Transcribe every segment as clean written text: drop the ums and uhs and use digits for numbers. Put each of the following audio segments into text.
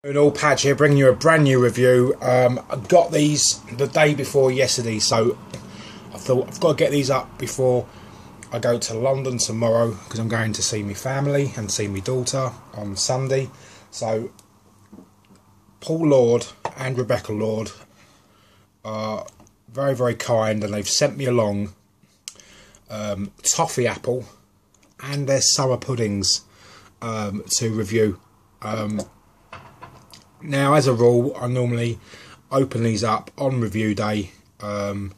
An all patch here, bringing you a brand new review. I got these the day before yesterday, so I thought I've got to get these up before I go to London tomorrow, because I'm going to see my family and see my daughter on Sunday. So Paul Lord and Rebecca Lord are very, very kind, and they've sent me along Toffee Apple and their summer puddings to review. Now, as a rule, I normally open these up on review day, but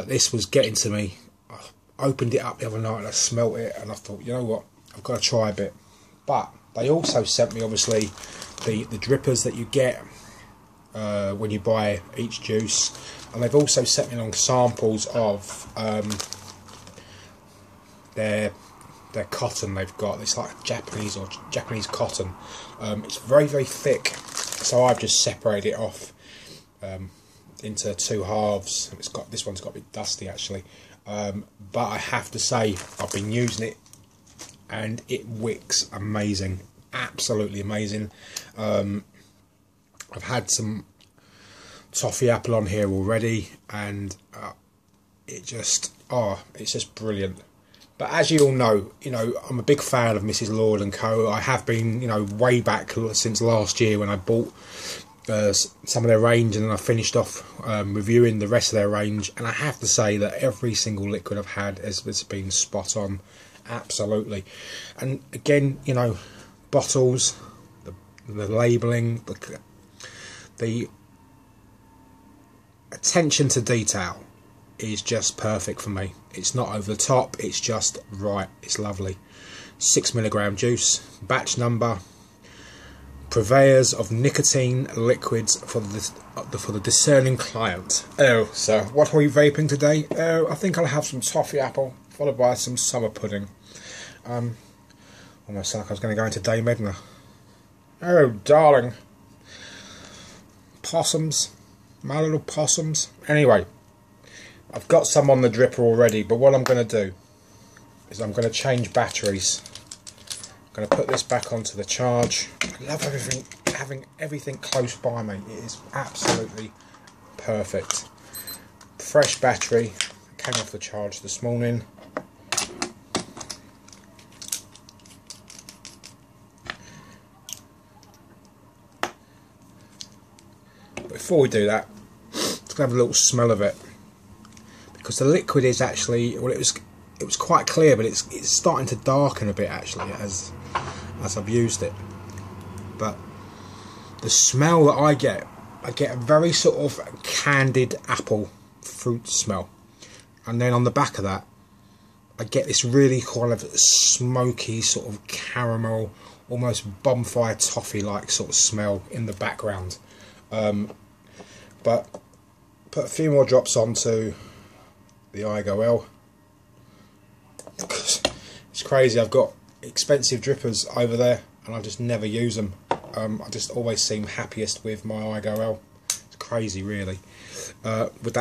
this was getting to me. I opened it up the other night and I smelt it, and I thought, you know what, I've got to try a bit. But they also sent me, obviously, the drippers that you get when you buy each juice, and they've also sent me along samples of their cotton they've got. It's like Japanese cotton. It's very, very thick, so I've just separated it off into two halves. This one's got a bit dusty actually, but I have to say I've been using it and it wicks amazing, absolutely amazing. I've had some Toffee Apple on here already, and it's just brilliant. But as you all know, I'm a big fan of Mrs. Lord and Co. I have been, way back since last year when I bought some of their range, and then I finished off reviewing the rest of their range. And I have to say that every single liquid I've had has been spot on, absolutely. And again, bottles, the labelling, the attention to detail is just perfect for me. It's not over the top, it's just right, it's lovely. 6mg juice, batch number, purveyors of nicotine liquids for the discerning client. Oh, so what are we vaping today? Oh, I think I'll have some Toffee Apple followed by some summer pudding. Almost like I was going to go into Dame Edna. Oh darling, possums, my little possums. Anyway, I've got some on the dripper already, but what I'm going to do is I'm going to change batteries. I'm going to put this back onto the charge. I love having everything close by me. It is absolutely perfect. Fresh battery, came off the charge this morning. But before we do that, let's have a little smell of it. Because the liquid is actually, well, it was quite clear, but it's starting to darken a bit actually as I've used it. But the smell that I get a very sort of candied apple fruit smell, and then on the back of that I get this really kind of smoky sort of caramel, almost bonfire toffee like sort of smell in the background. But put a few more drops onto the e-cig. It's crazy, I've got expensive drippers over there and I just never use them. I just always seem happiest with my e-cig. It's crazy really. With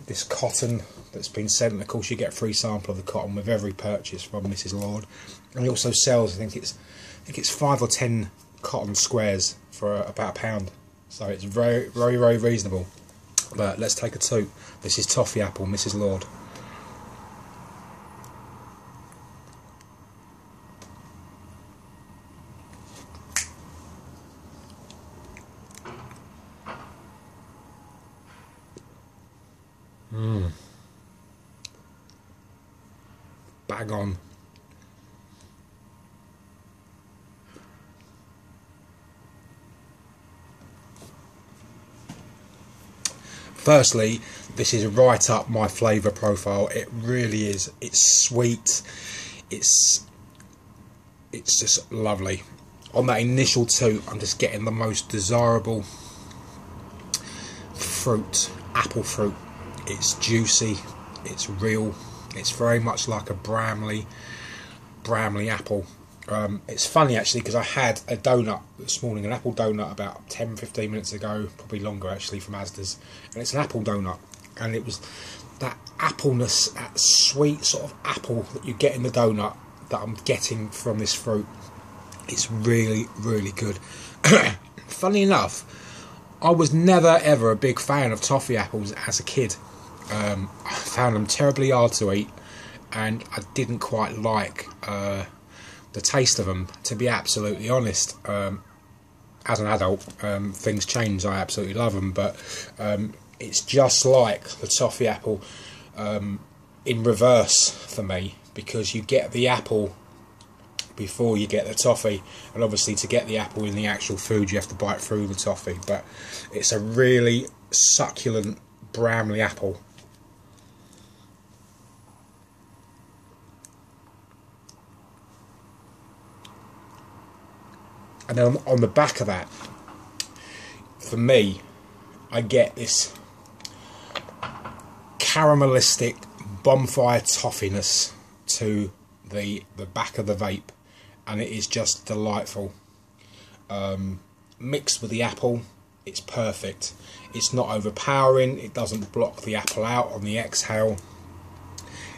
this cotton that's been sent, and of course you get a free sample of the cotton with every purchase from Mrs. Lord. And he also sells, I think it's 5 or 10 cotton squares for about £1. So it's very, very, very reasonable. But let's take a toot. This is Toffee Apple, Mrs. Lord. Bang on. Firstly, this is right up my flavour profile. It really is. It's sweet. It's just lovely. On that initial toot, I'm just getting the most desirable fruit, apple fruit. It's juicy. It's real. It's very much like a Bramley apple. It's funny actually, because I had a donut this morning, an apple donut, about 10-15 minutes ago, probably longer actually, from Asda's, and it's an apple donut, and it was that appleness, that sweet sort of apple that you get in the donut that I'm getting from this fruit. It's really, really good. Funny enough, I was never ever a big fan of toffee apples as a kid. I found them terribly hard to eat, and I didn't quite like the taste of them, to be absolutely honest. As an adult, things change. I absolutely love them, but it's just like the toffee apple in reverse for me, because you get the apple before you get the toffee, and obviously to get the apple in the actual food you have to bite through the toffee. But it's a really succulent Bramley apple. And then on the back of that, for me, I get this caramelistic bonfire toffiness to the back of the vape, and it is just delightful. Mixed with the apple, it's perfect. It's not overpowering, it doesn't block the apple out on the exhale.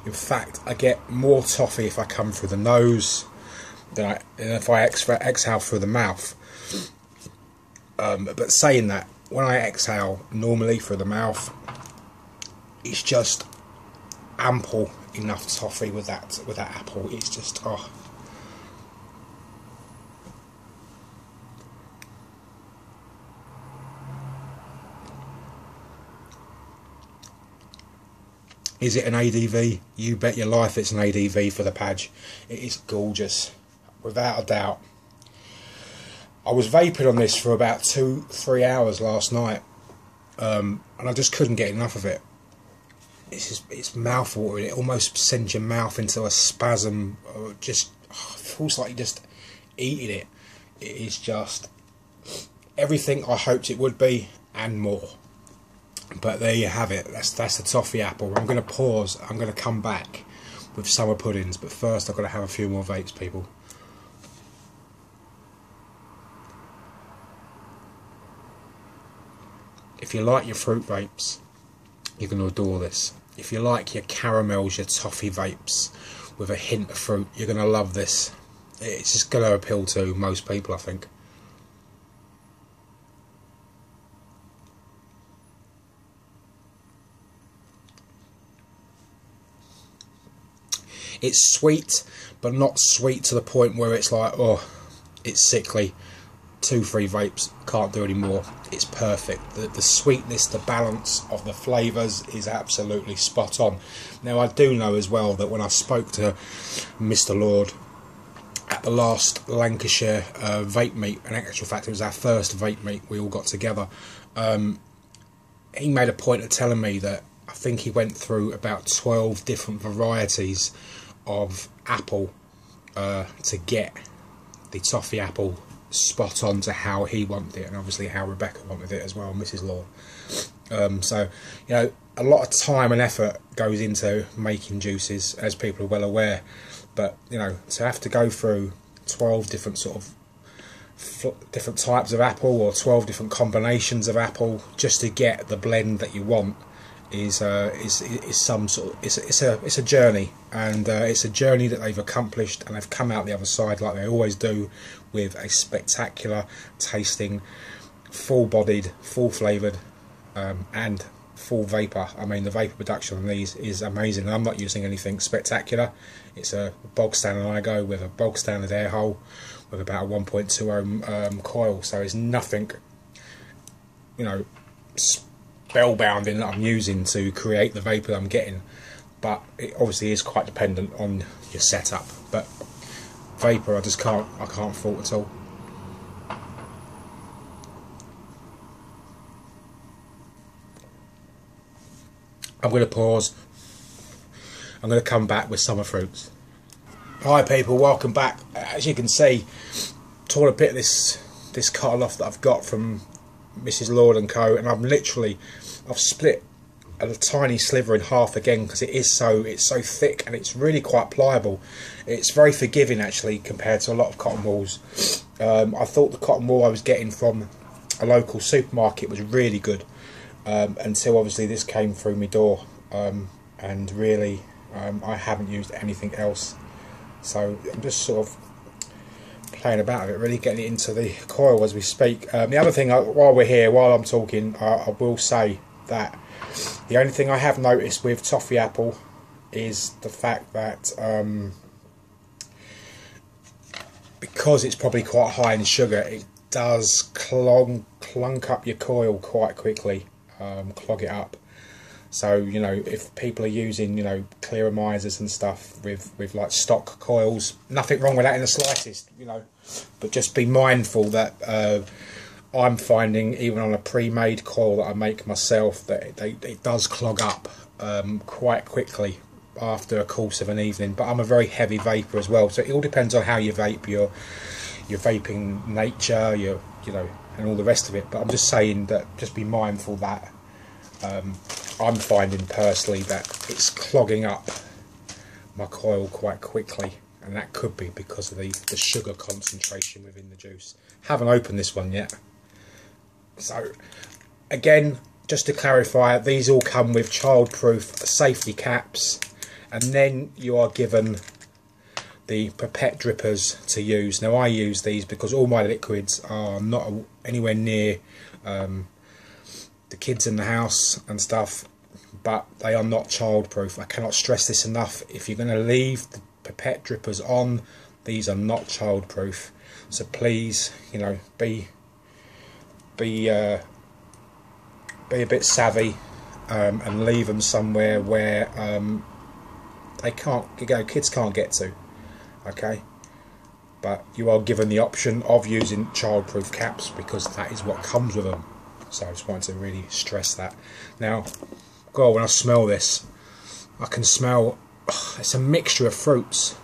In fact, I get more toffee if I come through the nose than if I exhale through the mouth. But saying that, when I exhale normally through the mouth, it's just ample enough toffee with that apple. It's just, oh. Is it an ADV? You bet your life it's an ADV for the Padge. It is gorgeous, without a doubt. I was vaping on this for about 2-3 hours last night, and I just couldn't get enough of it. It's mouth-watering. It almost sends your mouth into a spasm. Or just it feels like you're just eating it. It is just everything I hoped it would be and more. But there you have it. That's the toffee apple. I'm going to pause. I'm going to come back with summer puddings, but first I've got to have a few more vapes, people. If you like your fruit vapes, you're going to adore this. If you like your caramels, your toffee vapes with a hint of fruit, you're going to love this. It's just going to appeal to most people, I think. It's sweet, but not sweet to the point where it's like, oh, it's sickly. 2-3 vapes, can't do any more. It's perfect. The sweetness, the balance of the flavours is absolutely spot on. Now, I do know as well that when I spoke to Mr. Lord at the last Lancashire vape meet, and in actual fact it was our first vape meet, we all got together, he made a point of telling me that I think he went through about 12 different varieties of apple to get the toffee apple spot on to how he wanted it, and obviously how Rebecca wanted it as well, Mrs. Law. So, you know, a lot of time and effort goes into making juices, as people are well aware, but, you know, to have to go through 12 different sort of different types of apple, or 12 different combinations of apple, just to get the blend that you want, is some sort of, it's a journey, and it's a journey that they've accomplished, and they've come out the other side like they always do, with a spectacular tasting, full-bodied, full-flavoured, and full vapour. I mean, the vapour production on these is amazing. I'm not using anything spectacular. It's a bog standard IGO with a bog standard air hole with about a 1.2 ohm coil, so it's nothing, you know, spellbinding that I'm using to create the vapour that I'm getting, but it obviously is quite dependent on your setup. But vapour, I can't fault at all. I'm going to pause. I'm going to come back with summer fruits. Hi people, welcome back. As you can see, torn a bit of this cotton off that I've got from Mrs. Lord and Co, and I've split a tiny sliver in half again, because it's so thick, and it's really quite pliable. It's very forgiving actually compared to a lot of cotton walls. I thought the cotton wool I was getting from a local supermarket was really good, until obviously this came through my door, and really I haven't used anything else. So I'm just sort of playing about with it, really getting it into the coil as we speak. The other thing, while we're here, while I'm talking, I will say that the only thing I have noticed with Toffee Apple is the fact that because it's probably quite high in sugar, it does clunk up your coil quite quickly, clog it up. So, you know, if people are using, you know, clear misers and stuff with like stock coils, nothing wrong with that in the slightest, you know, but just be mindful that I'm finding, even on a pre-made coil that I make myself, that it does clog up quite quickly after a course of an evening. But I'm a very heavy vaper as well, so it all depends on how you vape, your vaping nature, you know, and all the rest of it. But I'm just saying that just be mindful that I'm finding personally that it's clogging up my coil quite quickly, and that could be because of the sugar concentration within the juice. Haven't opened this one yet. So again, just to clarify, these all come with childproof safety caps, and then you are given the pipette drippers to use. Now I use these because all my liquids are not anywhere near the kids in the house and stuff, but they are not childproof. I cannot stress this enough. If you're going to leave the pipette drippers on, these are not childproof. So please, you know, be a bit savvy and leave them somewhere where they can't, you know, kids can't get to. Okay, but you are given the option of using childproof caps because that is what comes with them. So I just wanted to really stress that. Now, God, when I smell this, I can smell, it's a mixture of fruits.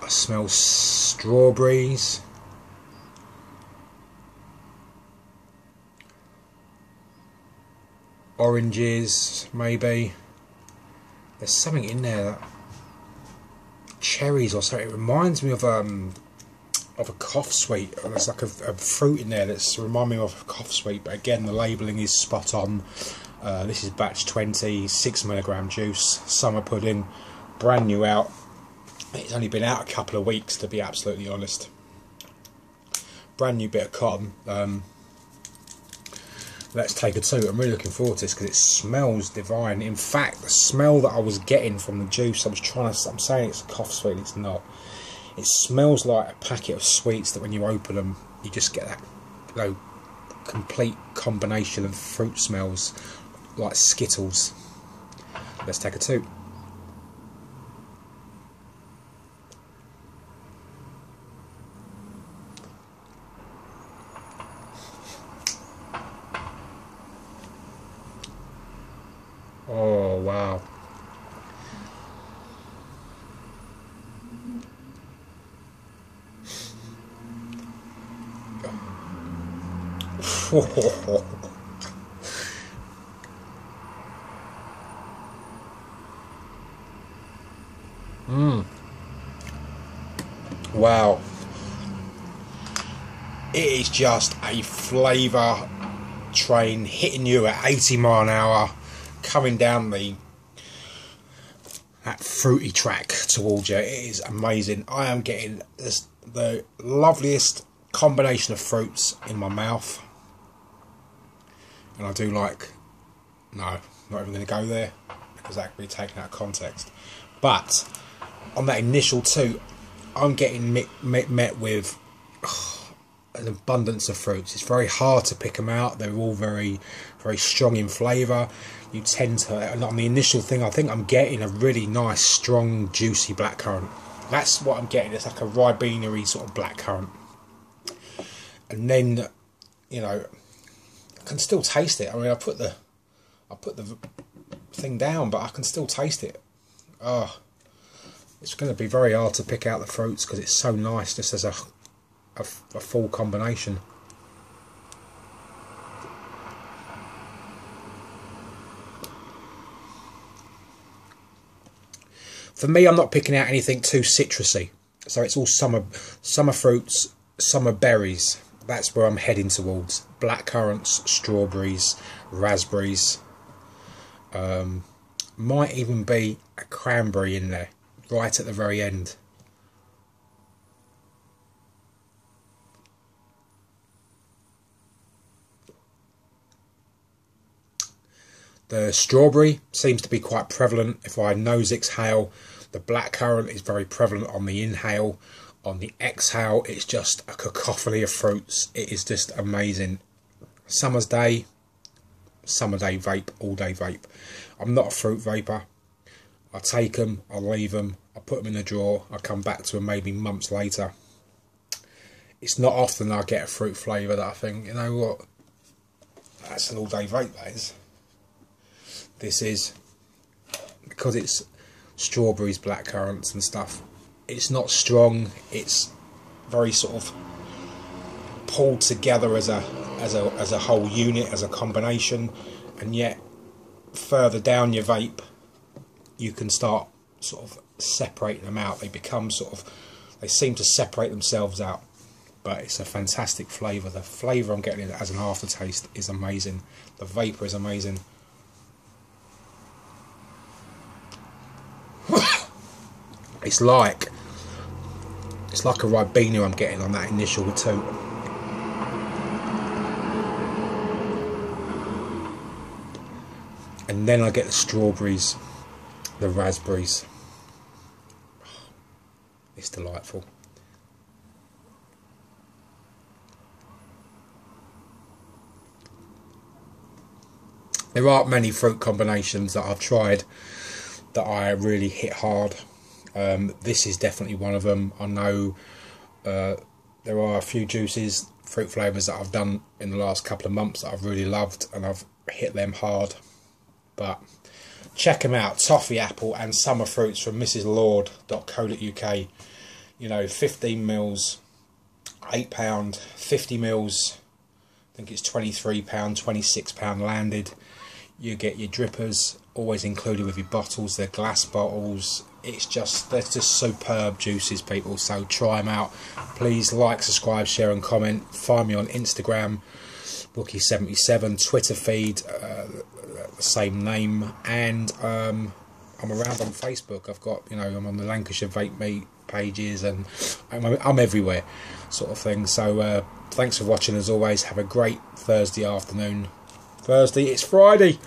I smell strawberries, oranges, maybe. There's something in there, that cherries or something. It reminds me of a cough sweet. There's like a fruit in there that's remind me of a cough sweet, but again the labelling is spot on. This is batch 20, 6mg juice, summer pudding, brand new out. It's only been out a couple of weeks, to be absolutely honest. Brand new bit of cotton. Let's take a toot. I'm really looking forward to this because it smells divine. In fact, the smell that I was getting from the juice, I'm saying it's a cough sweet, it's not. It smells like a packet of sweets that when you open them, you just get that, you know, complete combination of fruit smells, like Skittles. Let's take a toot. Oh, wow. Wow. It is just a flavour train hitting you at 80 miles an hour, coming down that fruity track towards you. It is amazing. I am getting the loveliest combination of fruits in my mouth, and I do like, no, not even going to go there because that could be taken out of context, but on that initial toot I'm getting met with an abundance of fruits. It's very hard to pick them out. They're all very, very strong in flavour. You tend to, on the initial thing, I think I'm getting a really nice, strong, juicy blackcurrant. That's what I'm getting. It's like a Ribena-y sort of blackcurrant. And then, you know, I can still taste it. I mean, I put the thing down, but I can still taste it. Oh, it's going to be very hard to pick out the fruits because it's so nice, just as a full combination. For me, I'm not picking out anything too citrusy, so it's all summer fruits, summer berries. That's where I'm heading towards. Blackcurrants, strawberries, raspberries. Might even be a cranberry in there, right at the very end. The strawberry seems to be quite prevalent. If I nose exhale, the blackcurrant is very prevalent on the inhale. On the exhale, it's just a cacophony of fruits. It is just amazing. Summer day vape, all day vape. I'm not a fruit vapor. I take them, I leave them, I put them in the drawer, I come back to them maybe months later. It's not often I get a fruit flavour that I think, you know what, that's an all day vape, that is. This is, because it's strawberries, blackcurrants and stuff, it's not strong, it's very sort of pulled together as a whole unit, as a combination, and yet further down your vape you can start sort of separating them out. They become sort of, they seem to separate themselves out, but it's a fantastic flavour. The flavour I'm getting as an aftertaste is amazing. The vapour is amazing. It's like a Ribena I'm getting on that initial toot. And then I get the strawberries, the raspberries. It's delightful. There aren't many fruit combinations that I've tried that I really hit hard. This is definitely one of them. I know there are a few juices, fruit flavours that I've done in the last couple of months that I've really loved, and I've hit them hard. But check them out, Toffee Apple and Summer Fruits from mrslord.co.uk. You know, 15 mils, £8, 50 mils, I think it's £23, £26 landed. You get your drippers, always included with your bottles. They're glass bottles. It's just, they're just superb juices, people. So try them out. Please like, subscribe, share and comment. Find me on Instagram, Bookie77, Twitter feed, the same name, and I'm around on Facebook. I've got, you know, I'm on the Lancashire Vape Meet pages, and I'm everywhere, sort of thing. So thanks for watching as always. Have a great Thursday afternoon. It's Friday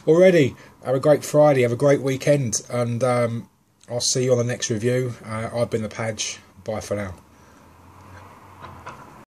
already. Have a great Friday, have a great weekend, and I'll see you on the next review. I've been the Padge. Bye for now.